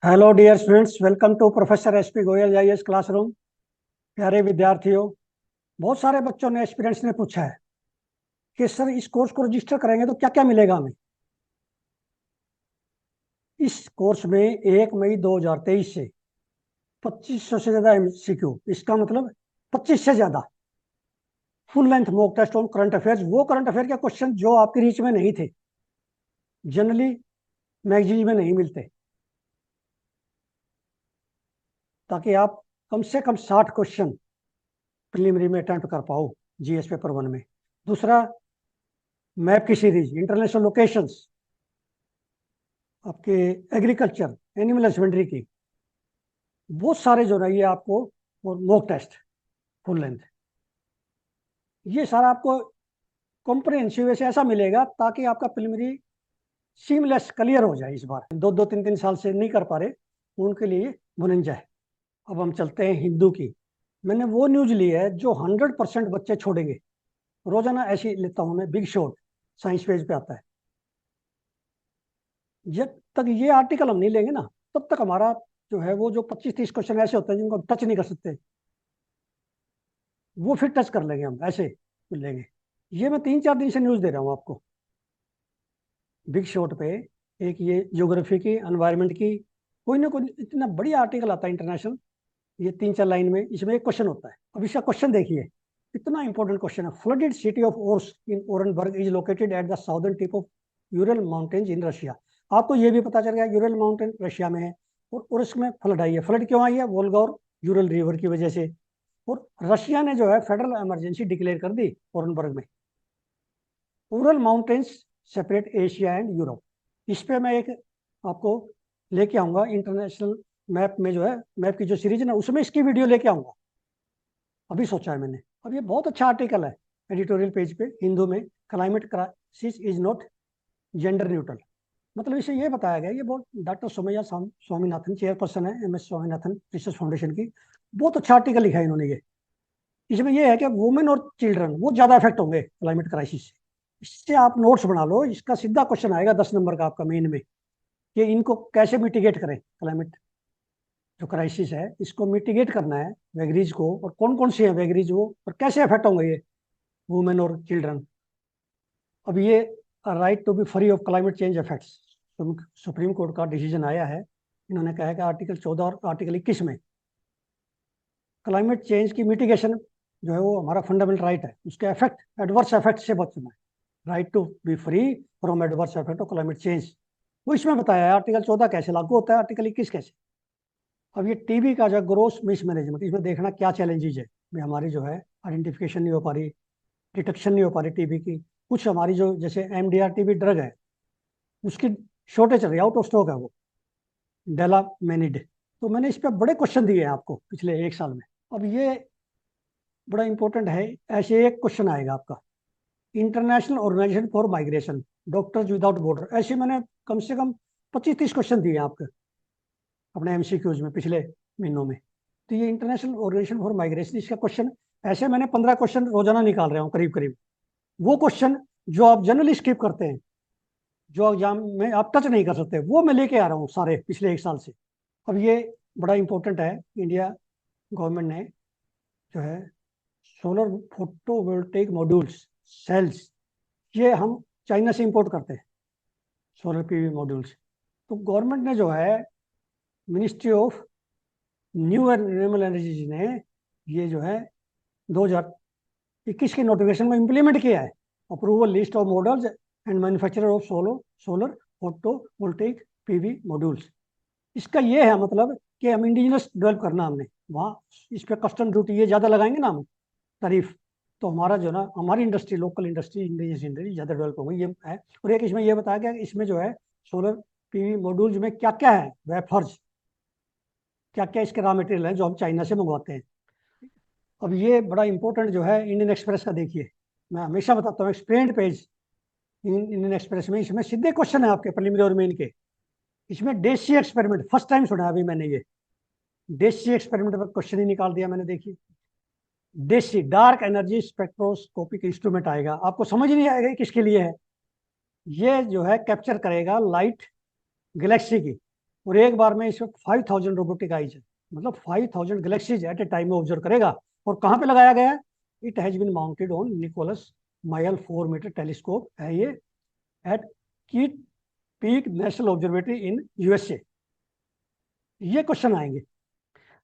Hello dear students, welcome to professor S P Goyal IAS classroom. प्यारे विद्यार्थियों, बहुत सारे बच्चों ने एस्पिरेंट्स ने पूछा है कि सर इस कोर्स को रजिस्टर करेंगे तो क्या क्या मिलेगा हमें। इस कोर्स में 1 मई 2023 से 2500 से ज्यादा एमसीक्यू, इसका मतलब 25 से ज्यादा full length mock test on current affairs, वो करंट अफेयर के क्वेश्चन जो आपकी रीच में नहीं थे, जनरली मैगजीन में नहीं मिलते, ताकि आप कम से कम 60 क्वेश्चन प्रीलिमिनरी में अटेम्प्ट कर पाओ जीएस पेपर 1 में। दूसरा, मैप की सीरीज, इंटरनेशनल लोकेशंस, आपके एग्रीकल्चर, एनिमल हस्बेंड्री की, बहुत सारे जो रही है आपको, और मॉक टेस्ट फुल लेंथ, ये सारा आपको कॉम्प्रिहेंसिव वे से ऐसा मिलेगा ताकि आपका प्रीलिमिनरी सीमलेस क्लियर हो जाए। इस बार दो दो तीन तीन साल से नहीं कर पा रहे, उनके लिए बुनिंजा है। अब हम चलते हैं हिंदू की। मैंने वो न्यूज ली है जो 100% बच्चे छोड़ेंगे। रोजाना ऐसी लेता हूं मैं, बिग शॉट साइंस पेज पे आता है। जब तक ये आर्टिकल हम नहीं लेंगे ना, तब तक हमारा जो है वो जो 25-30 क्वेश्चन ऐसे होते हैं जिनको हम टच नहीं कर सकते, वो फिर टच कर लेंगे, हम ऐसे लेंगे। ये मैं 3-4 दिन से न्यूज दे रहा हूँ आपको, बिग शॉट पे। एक ये ज्योग्राफी की, एनवायरनमेंट की, कोई ना कोई इतना बढ़िया आर्टिकल आता है इंटरनेशनल। ये 3-4 लाइन में इसमें एक क्वेश्चन होता है। अब इसका क्वेश्चन देखिए, इतना इंपॉर्टेंट क्वेश्चन है। Flooded city of Orsk in Orenburg is located at the southern tip of Ural mountains in Russia. आपको ये भी पता चल गया यूरल माउंटेन रशिया में है, और उर्स्क में फ्लड आई है। फ्लड क्यों आई है? वोल्गा और यूरल रिवर की वजह से। और रशिया ने जो है फेडरल इमरजेंसी डिक्लेयर कर दी ओरेनबर्ग में। Ural mountains separate Asia and Europe. इस पे मैं एक आपको लेके आऊंगा इंटरनेशनल मैप में, जो है मैप की जो सीरीज है ना, उसमें इसकी वीडियो लेके आऊंगा। अभी सोचा है मैंने। अब ये बहुत अच्छा आर्टिकल है एडिटोरियल पेज पे हिंदू में, climate crisis is not gender neutral. मतलब इसे ये बताया गया, ये बहुत डॉक्टर सोमैया स्वामीनाथन, चेयरपर्सन है एमएस स्वामीनाथन रिसर्च फाउंडेशन की, बहुत अच्छा आर्टिकल लिखा है इन्होंने। ये इसमें ये है कि वुमेन और चिल्ड्रन वो ज्यादा इफेक्ट होंगे क्लाइमेट क्राइसिस से। इससे आप नोट्स बना लो, इसका सीधा क्वेश्चन आएगा 10 नंबर का आपका मेन में, कि इनको कैसे मिटिगेट करें, क्लाइमेट जो क्राइसिस है इसको मिटिगेट करना है वेगरीज को, और कौन कौन से हैं वेगरीज वो, और कैसे इफेक्ट होंगे ये वुमेन और चिल्ड्रन। अब ये right to be free of climate change effects, supreme court का डिसीजन आया है। इन्होंने कहा है कि आर्टिकल 14 और आर्टिकल 21 में क्लाइमेट चेंज की मिटिगेशन जो है वो हमारा फंडामेंटल राइट है, उसके इफेक्ट, एडवर्स इफेक्ट से बचना है। Right to be free from adverse effect of climate change, वो इसमें बताया है। आर्टिकल 14 कैसे लागू होता है, आर्टिकल 21 कैसे। अब ये टीबी का जो ग्रोस मिसमैनेजमेंट, इसमें देखना क्या चैलेंजेज है। हमारी जो है आइडेंटिफिकेशन नहीं हो पा रही, डिटेक्शन नहीं हो पा रही टीबी की। कुछ हमारी जो जैसे एमडीआर टीबी ड्रग है, उसकी शॉर्टेज चल रही है, आउट ऑफ स्टॉक है वो, डेलामेनिड। तो मैंने इस पर बड़े क्वेश्चन दिए हैं आपको पिछले 1 साल में। अब ये बड़ा इंपॉर्टेंट है। ऐसे एक क्वेश्चन आएगा आपका, international organisation for migration, doctors without border, ऐसे मैंने कम से कम 25-30 क्वेश्चन दिए हैं आपके अपने एमसीक्यूज में पिछले महीनों में। तो ये इंटरनेशनल ऑर्गेनाइजेशन फॉर माइग्रेशन, इसका क्वेश्चन ऐसे मैंने 15 क्वेश्चन रोजाना निकाल रहा हूँ करीब करीब। वो क्वेश्चन जो आप जनरली स्किप करते हैं, जो एग्जाम में आप टच नहीं कर सकते, वो मैं लेके आ रहा हूँ सारे पिछले 1 साल से। अब ये बड़ा इंपॉर्टेंट है। इंडिया गवर्नमेंट ने जो है सोलर फोटोवोल्टेइक मॉड्यूल्स, सेल्स, ये हम चाइना से इंपोर्ट करते हैं, सोलर पीवी मॉड्यूल्स। तो गवर्नमेंट ने जो है, ministry of new and renewable energy ने ये जो है 2021 के नोटिफिकेशन में इम्प्लीमेंट किया है। Approval list of models and manufacturer of solar photovoltaic PV modules. इसका ये है मतलब कि हम इंडिजिनस डेवलप करना, हमने वहाँ इस पर कस्टम ड्यूटी ये ज़्यादा लगाएंगे ना हम, तारीफ, तो हमारा जो ना हमारी industry, local industry, indigenous industry ज़्यादा डेवलप होगी, ये है। और एक इसमें ये बताया गया कि इसमें जो है सोलर पीवी मॉड्यूल्स में क्या क्या है, वेफर्स, क्या क्या इसके रॉ मटेरियल है जो हम चाइना से मंगवाते हैं। अब ये बड़ा इंपॉर्टेंट जो है इंडियन एक्सप्रेस का देखिए, मैं हमेशा बताता हूँ एक्सप्लेन्ड पेज इंडियन एक्सप्रेस में, इसमें सीधे क्वेश्चन है आपके प्रीलिमिनरी और मेन के। इसमें देसी एक्सपेरिमेंट फर्स्ट टाइम सुना अभी मैंने, ये देसी एक्सपेरिमेंट पर क्वेश्चन ही निकाल दिया मैंने। देखिए, देसी डार्क एनर्जी स्पेक्ट्रोस्कोपिक इंस्ट्रूमेंट आएगा, आपको समझ नहीं आएगा किसके लिए है। ये जो है कैप्चर करेगा लाइट गैलेक्सी की, और एक बार में इसमें 5000 रोबोटिक आईज है, मतलब 5000 गैलेक्सीज एट ए टाइम में ऑब्जर्व करेगा। और कहाँ पे लगाया गया है? It has been mounted on Nicholas Mayall 4 metre telescope है ये, at Kitt Peak National Observatory in USA. ये क्वेश्चन आएंगे।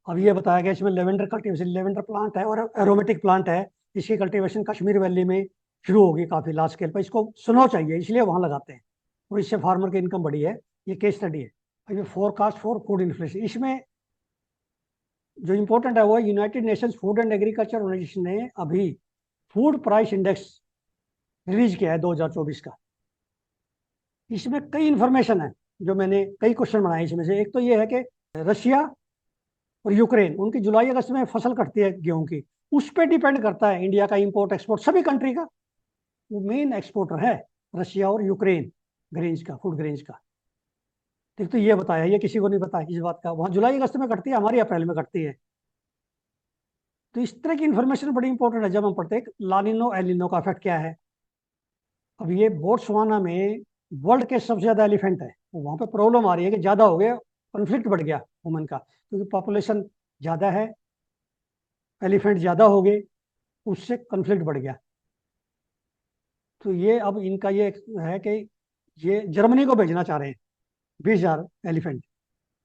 अब ये बताया गया इसमें लेवेंडर कल्टीवेशन, लेवेंडर प्लांट है और एरोमेटिक प्लांट है, इसकी कल्टीवेशन कश्मीर वैली में शुरू होगी काफी लार्ज स्केल पर। इसको स्नो चाहिए इसलिए वहां लगाते हैं और इससे फार्मर की इनकम बढ़ी है। ये केस स्टडी है। अब ये फोरकास्ट फॉर फूड इन्फ्लेशन, इसमें जो इंपॉर्टेंट है वो United Nations Food and Agriculture Organization ने अभी फूड प्राइस इंडेक्स रिलीज किया है 2024 का। इसमें कई इंफॉर्मेशन है, जो मैंने कई क्वेश्चन बनाए इसमें से। एक तो ये है कि रशिया और यूक्रेन, उनकी जुलाई अगस्त में फसल कटती है गेहूं की, उस पर डिपेंड करता है इंडिया का इंपोर्ट एक्सपोर्ट सभी कंट्री का। वो मेन एक्सपोर्टर है रशिया और यूक्रेन, ग्रेन्स का, फूड ग्रेन्स का। ठीक, तो ये बताया, ये किसी को नहीं पता इस बात का। वहां जुलाई अगस्त में कटती है, हमारी अप्रैल में कटती है। तो इस तरह की इंफॉर्मेशन बड़ी इंपॉर्टेंट है जब हम पढ़ते हैं लानिनो एलिनो का इफेक्ट क्या है। अब ये बोट्सवाना में वर्ल्ड के सबसे ज्यादा एलिफेंट है, वहां पे प्रॉब्लम आ रही है कि ज्यादा हो गया, कॉन्फ्लिक्ट बढ़ गया वुमन का, क्योंकि पॉपुलेशन ज्यादा है, एलिफेंट ज्यादा हो गए, उससे कॉन्फ्लिक्ट बढ़ गया। तो ये अब इनका ये है कि ये जर्मनी को भेजना चाह रहे हैं 20,000 एलिफेंट।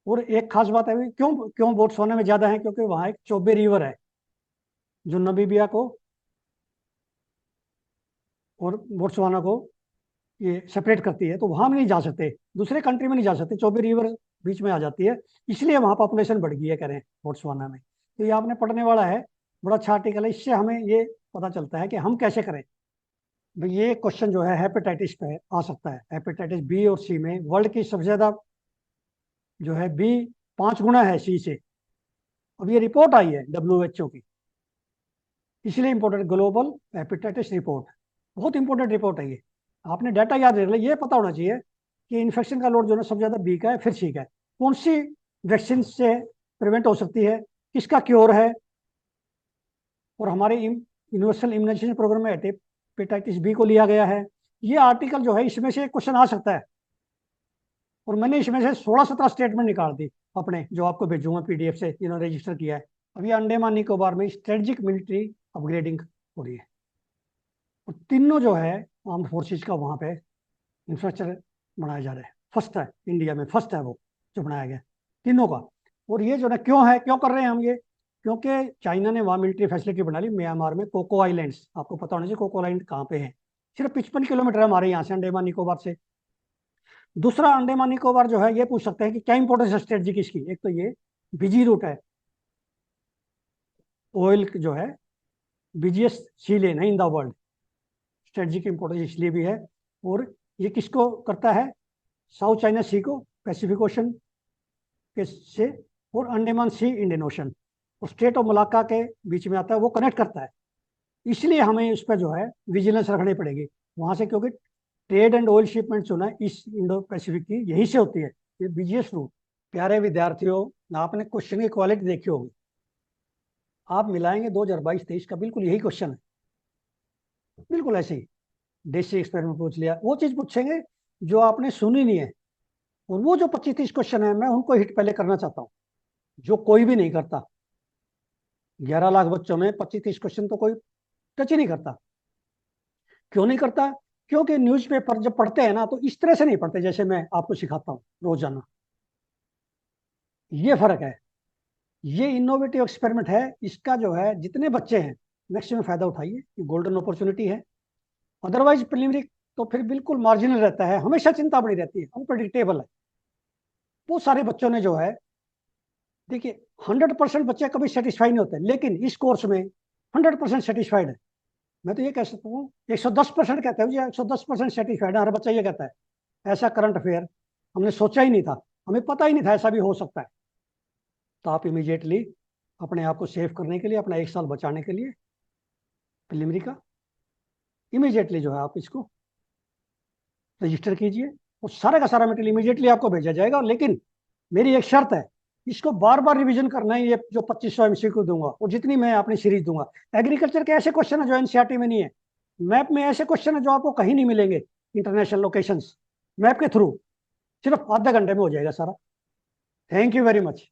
और एक खास बात है, क्यों क्यों बोट्सवाना में ज्यादा है? क्योंकि वहां एक चोबे रिवर है जो नमीबिया को और बोट्सवाना को ये सेपरेट करती है, तो वहां में नहीं जा सकते, दूसरे कंट्री में नहीं जा सकते, चोबे रिवर बीच में आ जाती है, इसलिए वहां पॉपुलेशन बढ़ गई है कह रहे हैं बोट्सवाना में। तो ये आपने पढ़ने वाला है, बड़ा अच्छा आर्टिकल है, इससे हमें ये पता चलता है कि हम कैसे करें। भाई ये क्वेश्चन जो है हेपेटाइटिस पे आ सकता है, हेपेटाइटिस बी और सी में वर्ल्ड की सबसे ज्यादा जो है बी 5 गुना है सी से। अब ये रिपोर्ट आई है WHO की, इसलिए इंपॉर्टेंट, ग्लोबल हेपेटाइटिस रिपोर्ट, बहुत इंपॉर्टेंट रिपोर्ट है ये। आपने डाटा याद रख लिया, ये पता होना चाहिए कि इन्फेक्शन का लोड जो है सबसे ज्यादा बी का है, फिर सी का है। कौन सी वैक्सीन से प्रिवेंट हो सकती है, किसका क्योर है, और हमारे यूनिवर्सल इम्यूनाइजेशन प्रोग्राम में हेपेटाइटिस बी को लिया गया है। ये आर्टिकल जो है इसमें से क्वेश्चन आ सकता है, और मैंने इसमें से 16-17 स्टेटमेंट निकाल दी अपने, जो आपको भेजूंगा PDF से, जिन्होंने रजिस्टर किया है। अभी अंडमान निकोबार में स्ट्रेटेजिक मिलिट्री अपग्रेडिंग हो रही है, और तीनों जो है आर्म्ड फोर्सेज का वहां पे इंफ्रास्ट्रक्चर बनाया जा रहा है। फर्स्ट है इंडिया में, फर्स्ट है वो जो बनाया गया तीनों का। और ये जो है क्यों है, क्यों कर रहे हैं हम ये? क्योंकि चाइना ने वहाँ मिलिट्री फैसिलिटी बना ली म्यांमार में, कोको आइलैंड्स, आपको पता होना चाहिए कोको आइलैंड कहाँ पे है, सिर्फ 55 किलोमीटर है हमारे यहाँ से, अंडमान निकोबार से। दूसरा, अंडमान निकोबार जो है ये पूछ सकते हैं कि क्या इंपॉर्टेंस है स्ट्रेटजी की इसकी। एक तो ये बिजी रूट है, ऑयल जो है बिजिएस्ट सी लेन है इन द वर्ल्ड, स्ट्रेटजी की इंपॉर्टेंस इसलिए भी है। और ये किसको करता है? साउथ चाइना सी को, पैसिफिक ओशन के से, और अंडमान सी इंडियन ओशन, और स्ट्रेट ऑफ मलाक्का के बीच में आता है, वो कनेक्ट करता है। इसलिए हमें उस पर जो है विजिलेंस रखनी पड़ेगी वहां से, क्योंकि ट्रेड एंड ऑयल शिपमेंट जो है इस इंडो पैसिफिक की यहीं से होती है, ये बिजिएस्ट रूट। प्यारे विद्यार्थियों, आपने क्वेश्चन की क्वालिटी देखी होगी, आप मिलाएंगे 2022-23 का, बिल्कुल यही क्वेश्चन है, बिल्कुल ऐसे ही। देशी एक्सपेरिमेंट पूछ लिया, वो चीज पूछेंगे जो आपने सुनी नहीं है। और वो जो 25-30 क्वेश्चन है, मैं उनको हिट पहले करना चाहता हूँ, जो कोई भी नहीं करता। 11 लाख बच्चों में 25-30 क्वेश्चन तो कोई टच ही नहीं करता। क्यों नहीं करता? क्योंकि न्यूज़पेपर जब पढ़ते हैं ना, तो इस तरह से नहीं पढ़ते जैसे मैं आपको सिखाता हूँ रोजाना। ये फर्क है। ये इनोवेटिव एक्सपेरिमेंट है, इसका जो है जितने बच्चे हैं मैक्सिमम फायदा उठाइए, ये गोल्डन अपॉर्चुनिटी है। अदरवाइज प्रीलिमिनरी तो फिर बिल्कुल मार्जिनल रहता है, हमेशा चिंता बनी रहती है, अनप्रडिक्टेबल है। वो सारे बच्चों ने जो है, देखिए 100% बच्चे कभी सेटिस्फाई नहीं होते, लेकिन इस कोर्स में 100% सेटिस्फाइड है। मैं तो ये कह सकता हूँ 110% कहते हैं, 110% सेटिस्फाइड है हर बच्चा, ये कहता है। ऐसा करंट अफेयर हमने सोचा ही नहीं था, हमें पता ही नहीं था ऐसा भी हो सकता है। तो आप इमीडिएटली अपने आप को सेव करने के लिए, अपना 1 साल बचाने के लिए प्रीलिमिनरी का इमीडिएटली जो है आप इसको रजिस्टर कीजिए, और सारा का सारा मटेरियल इमीडिएटली आपको भेजा जाएगा। लेकिन मेरी एक शर्त है, इसको बार बार रिवीजन करना है। ये जो 2500 MCQ दूंगा और जितनी मैं अपनी सीरीज दूंगा, एग्रीकल्चर के ऐसे क्वेश्चन है जो NCERT में नहीं है, मैप में ऐसे क्वेश्चन है जो आपको कहीं नहीं मिलेंगे, इंटरनेशनल लोकेशंस मैप के थ्रू, सिर्फ आधे घंटे में हो जाएगा सारा। Thank you very much.